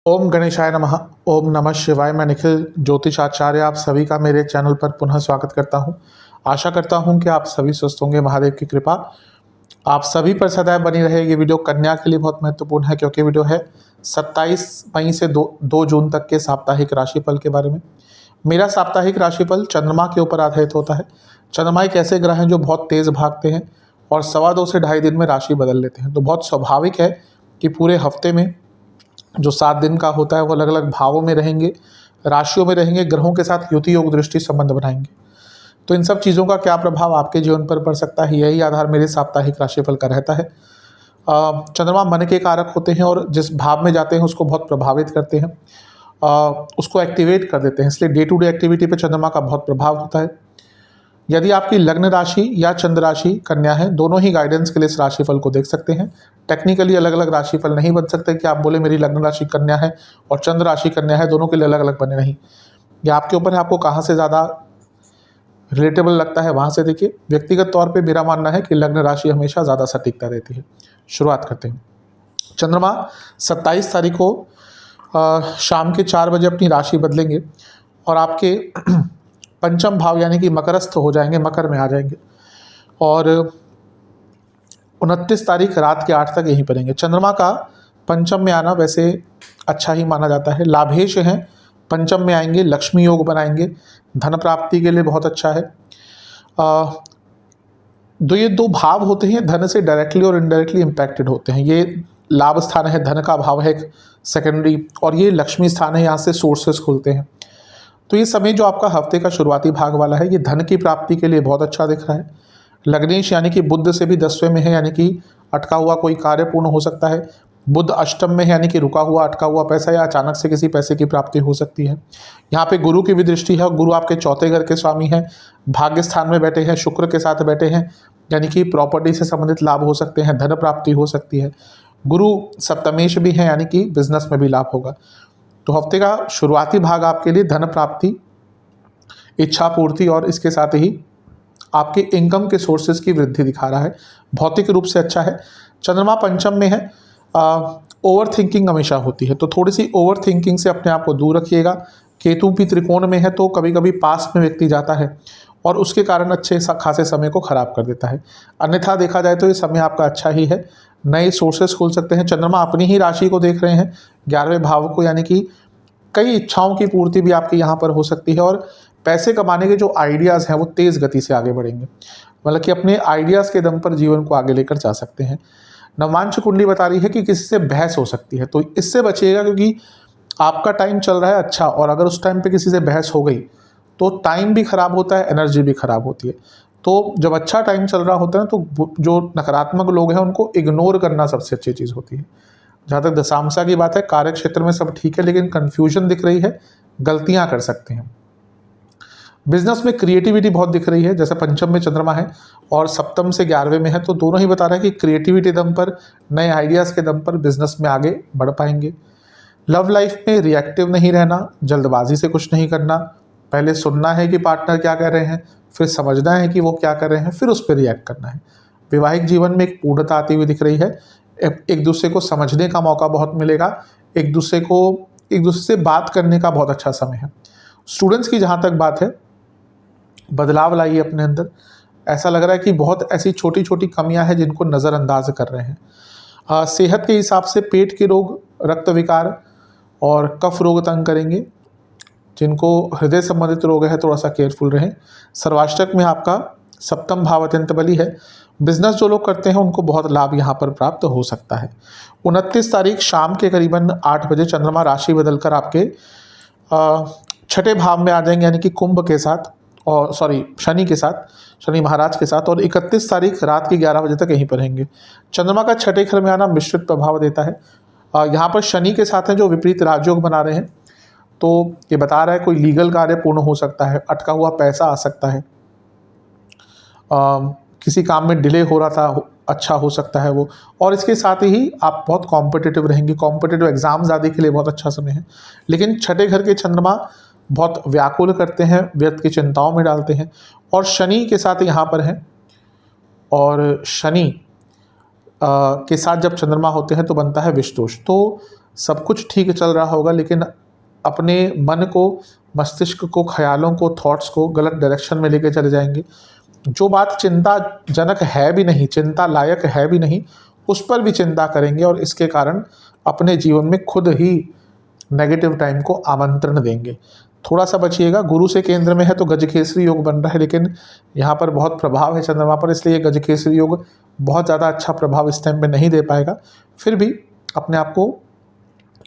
ओम गणेशाय नमः। ओम नमः शिवाय। मैं निखिल ज्योतिष आचार्य आप सभी का मेरे चैनल पर पुनः स्वागत करता हूं। आशा करता हूं कि आप सभी स्वस्थ होंगे। महादेव की कृपा आप सभी पर सदैव बनी रहे। ये वीडियो कन्या के लिए बहुत महत्वपूर्ण है क्योंकि वीडियो है 27 मई से 2 जून तक के साप्ताहिक राशिफल के बारे में। मेरा साप्ताहिक राशिफल चंद्रमा के ऊपर आधारित होता है। चंद्रमा एक ऐसे ग्रह हैं जो बहुत तेज भागते हैं और 2.25 से 2.5 दिन में राशि बदल लेते हैं। तो बहुत स्वाभाविक है कि पूरे हफ्ते में जो 7 दिन का होता है वो अलग अलग भावों में रहेंगे, राशियों में रहेंगे, ग्रहों के साथ युति योग दृष्टि संबंध बनाएंगे। तो इन सब चीज़ों का क्या प्रभाव आपके जीवन पर पड़ सकता है, यही आधार मेरे साप्ताहिक राशिफल का रहता है। चंद्रमा मन के कारक होते हैं और जिस भाव में जाते हैं उसको बहुत प्रभावित करते हैं, उसको एक्टिवेट कर देते हैं। इसलिए डे टू डे एक्टिविटी पे चंद्रमा का बहुत प्रभाव होता है। यदि आपकी लग्न राशि या चंद्र राशि कन्या है, दोनों ही गाइडेंस के लिए इस राशिफल को देख सकते हैं। टेक्निकली अलग अलग राशिफल नहीं बन सकते कि आप बोले मेरी लग्न राशि कन्या है और चंद्र राशि कन्या है, दोनों के लिए अलग अलग बने नहीं। ये आपके ऊपर है, आपको कहाँ से ज़्यादा रिलेटेबल लगता है वहाँ से देखिए। व्यक्तिगत तौर पे मेरा मानना है कि लग्न राशि हमेशा ज़्यादा सटीकता देती है। शुरुआत करते हैं। चंद्रमा 27 तारीख को शाम के 4 बजे अपनी राशि बदलेंगे और आपके पंचम भाव यानी कि मकरस्थ हो जाएंगे, मकर में आ जाएंगे और 29 तारीख रात के 8 तक यहीं पर रहेंगे। चंद्रमा का पंचम में आना वैसे अच्छा ही माना जाता है। लाभेश हैं, पंचम में आएंगे, लक्ष्मी योग बनाएंगे, धन प्राप्ति के लिए बहुत अच्छा है। ये दो भाव होते हैं, धन से डायरेक्टली और इनडायरेक्टली इम्पैक्टेड होते हैं। ये लाभ स्थान है, धन का भाव है एक सेकेंडरी, और ये लक्ष्मी स्थान है, यहाँ से सोर्सेस खुलते हैं। तो ये समय जो आपका हफ्ते का शुरुआती भाग वाला है, ये धन की प्राप्ति के लिए बहुत अच्छा दिख रहा है। लग्नेश यानी कि बुध से भी 10वें में है, यानी कि अटका हुआ कोई कार्य पूर्ण हो सकता है। बुध अष्टम में है, यानी कि रुका हुआ अटका हुआ पैसा या अचानक से किसी पैसे की प्राप्ति हो सकती है। यहाँ पे गुरु की भी दृष्टि है, गुरु आपके चौथे घर के स्वामी हैं, भाग्य स्थान में बैठे हैं, शुक्र के साथ बैठे हैं, यानी कि प्रॉपर्टी से संबंधित लाभ हो सकते हैं, धन प्राप्ति हो सकती है। गुरु सप्तमेश भी है, यानी कि बिजनेस में भी लाभ होगा। तो हफ्ते का शुरुआती भाग आपके लिए धन प्राप्ति, इच्छा पूर्ति और इसके साथ ही आपके इनकम के सोर्सेज की वृद्धि दिखा रहा है। भौतिक रूप से अच्छा है। चंद्रमा पंचम में है, ओवर थिंकिंग हमेशा होती है, तो थोड़ी सी ओवर थिंकिंग से अपने आप को दूर रखिएगा। केतु भी त्रिकोण में है, तो कभी कभी पास्ट में व्यक्ति जाता है और उसके कारण अच्छे खासे समय को खराब कर देता है। अन्यथा देखा जाए तो ये समय आपका अच्छा ही है, नए सोर्सेस खुल सकते हैं। चंद्रमा अपनी ही राशि को देख रहे हैं, 11वें भाव को, यानी कि कई इच्छाओं की पूर्ति भी आपकी यहाँ पर हो सकती है और पैसे कमाने के जो आइडियाज़ हैं वो तेज़ गति से आगे बढ़ेंगे। मतलब कि अपने आइडियाज़ के दम पर जीवन को आगे लेकर जा सकते हैं। नवमांश कुंडली बता रही है कि किसी से बहस हो सकती है, तो इससे बचिएगा क्योंकि आपका टाइम चल रहा है अच्छा, और अगर उस टाइम पे किसी से बहस हो गई तो टाइम भी खराब होता है, एनर्जी भी खराब होती है। तो जब अच्छा टाइम चल रहा होता है तो जो नकारात्मक लोग हैं उनको इग्नोर करना सबसे अच्छी चीज़ होती है। जहाँ तक दशांशा की बात है, कार्य क्षेत्र में सब ठीक है, लेकिन कन्फ्यूजन दिख रही है, गलतियाँ कर सकते हैं। बिजनेस में क्रिएटिविटी बहुत दिख रही है, जैसे पंचम में चंद्रमा है और सप्तम से 11वें में है, तो दोनों ही बता रहे हैं कि क्रिएटिविटी दम पर, नए आइडियाज़ के दम पर बिजनेस में आगे बढ़ पाएंगे। लव लाइफ में रिएक्टिव नहीं रहना, जल्दबाजी से कुछ नहीं करना, पहले सुनना है कि पार्टनर क्या कह रहे हैं, फिर समझना है कि वो क्या कर रहे हैं, फिर उस पर रिएक्ट करना है। वैवाहिक जीवन में एक पूर्णता आती हुई दिख रही है। एक दूसरे को समझने का मौका बहुत मिलेगा, एक दूसरे से बात करने का बहुत अच्छा समय है। स्टूडेंट्स की जहाँ तक बात है, बदलाव लाइए अपने अंदर। ऐसा लग रहा है कि बहुत ऐसी छोटी छोटी कमियां हैं जिनको नज़रअंदाज कर रहे हैं। सेहत के हिसाब से पेट के रोग, रक्त विकार और कफ रोग तंग करेंगे। जिनको हृदय संबंधित रोग है थोड़ा सा केयरफुल रहें। सर्वाष्टक में आपका सप्तम भाव अत्यंत बली है। बिजनेस जो लोग करते हैं उनको बहुत लाभ यहाँ पर प्राप्त हो सकता है। 29 तारीख शाम के करीबन 8 बजे चंद्रमा राशि बदलकर आपके छठे भाव में आ जाएंगे, यानी कि कुंभ के साथ, और शनि के साथ, शनि महाराज के साथ, और 31 तारीख रात के 11 बजे तक यहीं पर रहेंगे। चंद्रमा का छठे घर में आना मिश्रित प्रभाव देता है। यहाँ पर शनि के साथ हैं जो विपरीत राजयोग बना रहे हैं, तो ये बता रहा है कोई लीगल कार्य पूर्ण हो सकता है, अटका हुआ पैसा आ सकता है, किसी काम में डिले हो रहा था, अच्छा हो सकता है वो। और इसके साथ ही आप बहुत कॉम्पिटिटिव रहेंगे, कॉम्पिटिटिव एग्जाम्स आदि के लिए बहुत अच्छा समय है। लेकिन छठे घर के चंद्रमा बहुत व्याकुल करते हैं, व्यर्थ की चिंताओं में डालते हैं, और शनि के साथ यहाँ पर हैं, और शनि के साथ जब चंद्रमा होते हैं तो बनता है विष दोष। तो सब कुछ ठीक चल रहा होगा, लेकिन अपने मन को, मस्तिष्क को, ख्यालों को, थॉट्स को गलत डायरेक्शन में लेके चले जाएंगे। जो बात चिंताजनक है भी नहीं, चिंता लायक है भी नहीं, उस पर भी चिंता करेंगे और इसके कारण अपने जीवन में खुद ही नेगेटिव टाइम को आमंत्रण देंगे। थोड़ा सा बचिएगा। गुरु से केंद्र में है तो गजकेसरी योग बन रहा है, लेकिन यहाँ पर बहुत प्रभाव है चंद्रमा पर, इसलिए गजकेसरी योग बहुत ज़्यादा अच्छा प्रभाव इस टाइम पे नहीं दे पाएगा। फिर भी अपने आप को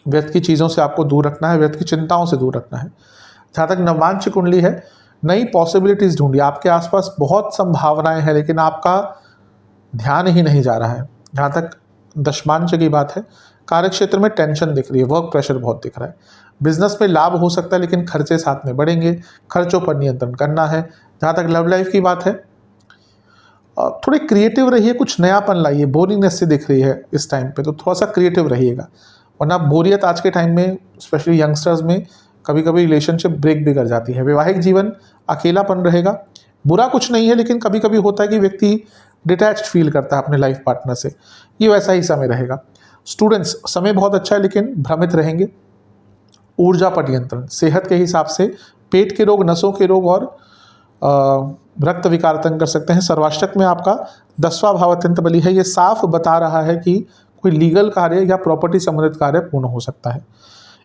व्यर्थ की चीज़ों से आपको दूर रखना है, व्यर्थ की चिंताओं से दूर रखना है। जहाँ तक नवांश कुंडली है, नई पॉसिबिलिटीज़ ढूंढिए। आपके आसपास बहुत संभावनाएं हैं, लेकिन आपका ध्यान ही नहीं जा रहा है। जहाँ तक दशमांश की बात है, कार्य क्षेत्र में टेंशन दिख रही है, वर्क प्रेशर बहुत दिख रहा है। बिजनेस में लाभ हो सकता है, लेकिन खर्चे साथ में बढ़ेंगे, खर्चों पर नियंत्रण करना है। जहाँ तक लव लाइफ की बात है, थोड़े क्रिएटिव रहिए, कुछ नयापन लाइए। बोरिंगनेस से दिख रही है इस टाइम पे, तो थोड़ा सा क्रिएटिव रहिएगा, वरना बोरियत आज के टाइम में स्पेशली यंगस्टर्स में कभी कभी रिलेशनशिप ब्रेक भी कर जाती है। वैवाहिक जीवन अकेलापन रहेगा, बुरा कुछ नहीं है, लेकिन कभी कभी होता है कि व्यक्ति डिटैच्ड फील करता है अपने लाइफ पार्टनर से, ये वैसा ही समय रहेगा। स्टूडेंट्स, समय बहुत अच्छा है, लेकिन भ्रमित रहेंगे। ऊर्जा पर नियंत्रण, सेहत के हिसाब से पेट के रोग, नसों के रोग और रक्त विकार तंग कर सकते हैं। सर्वाष्टक में आपका 10वां भाव अत्यंत बली है, ये साफ बता रहा है कि कोई लीगल कार्य या प्रॉपर्टी संबंधित कार्य पूर्ण हो सकता है।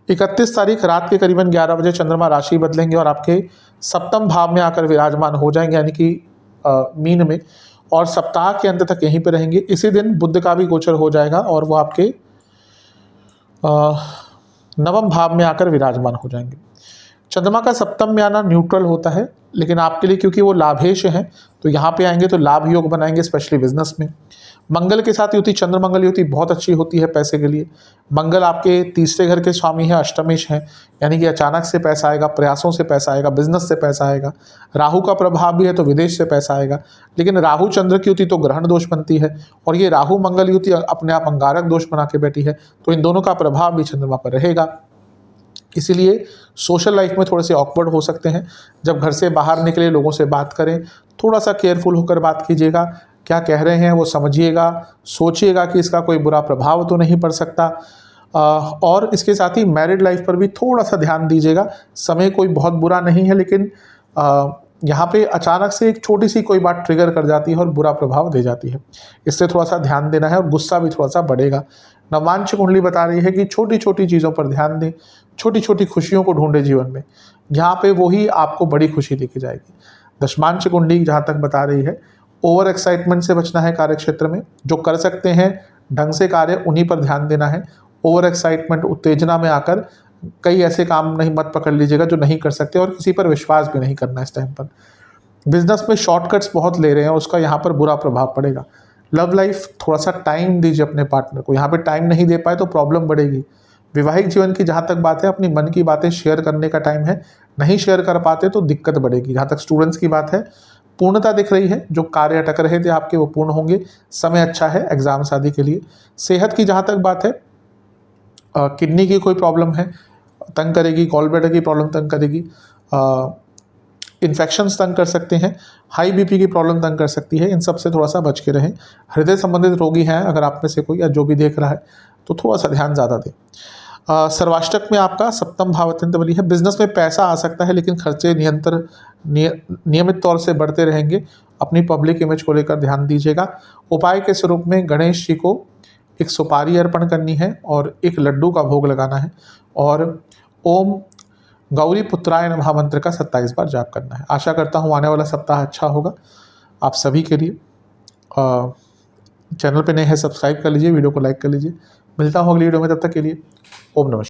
31 तारीख रात के करीबन 11 बजे चंद्रमा राशि बदलेंगे और आपके सप्तम भाव में आकर विराजमान हो जाएंगे, यानी कि मीन में, और सप्ताह के अंत तक यहीं पे रहेंगे। इसी दिन बुध का भी गोचर हो जाएगा और वो आपके नवम भाव में आकर विराजमान हो जाएंगे। चंद्रमा का सप्तम में आना न्यूट्रल होता है, लेकिन आपके लिए क्योंकि वो लाभेश हैं तो यहाँ पे आएंगे तो लाभ योग बनाएंगे, स्पेशली बिजनेस में। मंगल के साथ युति, चंद्र मंगल युति बहुत अच्छी होती है पैसे के लिए। मंगल आपके तीसरे घर के स्वामी हैं, अष्टमेश हैं, यानी कि अचानक से पैसा आएगा, प्रयासों से पैसा आएगा, बिजनेस से पैसा आएगा। राहु का प्रभाव भी है तो विदेश से पैसा आएगा, लेकिन राहु चंद्र की युति तो ग्रहण दोष बनती है, और ये राहु मंगल युति अपने आप अंगारक दोष बना के बैठी है, तो इन दोनों का प्रभाव भी चंद्रमा पर रहेगा। इसीलिए सोशल लाइफ में थोड़े से ऑकवर्ड हो सकते हैं। जब घर से बाहर निकले, लोगों से बात करें, थोड़ा सा केयरफुल होकर बात कीजिएगा। क्या कह रहे हैं वो समझिएगा, सोचिएगा कि इसका कोई बुरा प्रभाव तो नहीं पड़ सकता। और इसके साथ ही मैरिड लाइफ पर भी थोड़ा सा ध्यान दीजिएगा। समय कोई बहुत बुरा नहीं है, लेकिन यहाँ पे अचानक से एक छोटी सी कोई बात ट्रिगर कर जाती है और बुरा प्रभाव दे जाती है, इससे थोड़ा सा ध्यान देना है, और गुस्सा भी थोड़ा सा बढ़ेगा। नवांश कुंडली बता रही है कि छोटी छोटी चीज़ों पर ध्यान दें, छोटी छोटी खुशियों को ढूंढे जीवन में, यहाँ पे वही आपको बड़ी खुशी दिखी जाएगी। दशमांश कुंडली जहाँ तक बता रही है, ओवर एक्साइटमेंट से बचना है कार्य क्षेत्र में। जो कर सकते हैं ढंग से कार्य, उन्हीं पर ध्यान देना है। ओवर एक्साइटमेंट, उत्तेजना में आकर कई ऐसे काम नहीं मत पकड़ लीजिएगा जो नहीं कर सकते, और किसी पर विश्वास भी नहीं करना इस टाइम पर। बिजनेस में शॉर्टकट्स बहुत ले रहे हैं, उसका यहाँ पर बुरा प्रभाव पड़ेगा। लव लाइफ, थोड़ा सा टाइम दीजिए अपने पार्टनर को, यहाँ पे टाइम नहीं दे पाए तो प्रॉब्लम बढ़ेगी। वैवाहिक जीवन की जहाँ तक बात है, अपनी मन की बातें शेयर करने का टाइम है, नहीं शेयर कर पाते तो दिक्कत बढ़ेगी। जहाँ तक स्टूडेंट्स की बात है, पूर्णता दिख रही है, जो कार्य अटक रहे थे आपके वो पूर्ण होंगे, समय अच्छा है एग्जाम आदि के लिए। सेहत की जहाँ तक बात है, किडनी की कोई प्रॉब्लम है तंग करेगी, गॉल ब्लैडर की प्रॉब्लम तंग करेगी, इन्फेक्शंस तंग कर सकते हैं, हाई बीपी की प्रॉब्लम तंग कर सकती है, इन सब से थोड़ा सा बच के रहें। हृदय संबंधित रोगी हैं अगर आप में से कोई, या जो भी देख रहा है, तो थोड़ा सा ध्यान ज़्यादा दें। सर्वाष्टक में आपका सप्तम भाव अत्यंत बली है। बिजनेस में पैसा आ सकता है, लेकिन खर्चे नियमित तौर से बढ़ते रहेंगे। अपनी पब्लिक इमेज को लेकर ध्यान दीजिएगा। उपाय के स्वरूप में गणेश जी को एक सुपारी अर्पण करनी है और एक लड्डू का भोग लगाना है, और ओम गौरी पुत्राय नमः मंत्र का 27 बार जाप करना है। आशा करता हूँ आने वाला सप्ताह अच्छा होगा आप सभी के लिए। चैनल पे नए हैं, सब्सक्राइब कर लीजिए, वीडियो को लाइक कर लीजिए। मिलता हूँ अगली वीडियो में, तब तक के लिए ओम नमः।